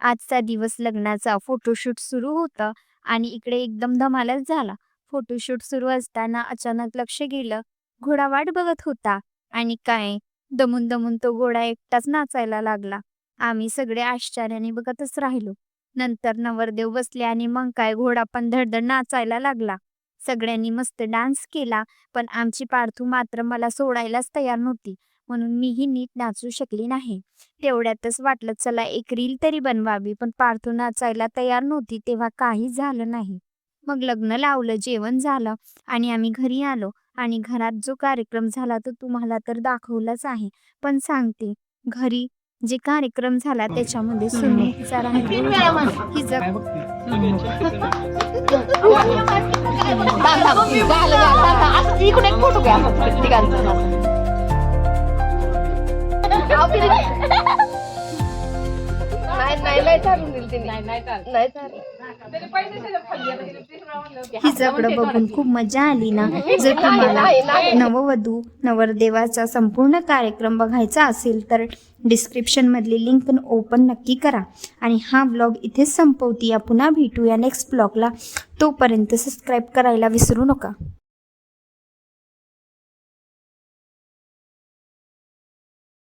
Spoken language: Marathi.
आजचा दिवस लग्नाचा फोटोशूट सुरू होतं आणि इकडे एकदम धमालच झाला. फोटोशूट सुरू असताना अचानक लक्ष गेलं. घोडा वाट बघत होता आणि काय दमून दमून तो घोडा एकटाच नाचायला लागला. आम्ही सगळे आश्चर्याने बघतच राहिलो. नंतर नवरदेव बसले आणि मग काय घोडा पण धडधड नाचायला लागला. सगळ्यांनी मस्त डान्स केला, पण आमची पार्थू मात्र मला सोडायलाच तयार नव्हती, म्हणून मीही नीट नाचू शकली नाही. तेवढ्यातच वाटलं चला एक रील तरी बनवावी, पण पार्थू नाचायला तयार नव्हती तेव्हा काहीच झालं नाही. मग लग्न लावलं, जेवण झालं आणि आम्ही घरी आलो आणि घरात जो कार्यक्रम झाला तो तुम्हाला तर दाखवलाच आहे. पण सांगते, घरी जे कार्यक्रम झाला त्याच्यामध्ये सुनू तिचा राहिली होती. हिचं इकडे एक फोटो घ्या आपण तिघांचा. नाही चालून दिली तिने. नाही चालू. हिच्याकडं बघून खूप मजा आली ना. जर तुम्हाला नववधू नवरदेवाचा संपूर्ण कार्यक्रम बघायचा असेल तर डिस्क्रिप्शन मधली लिंक ओपन नक्की करा. आणि हा ब्लॉग इथेच संपवते. पुन्हा भेटूया नेक्स्ट ब्लॉगला. तोपर्यंत सबस्क्राईब करायला विसरू नका.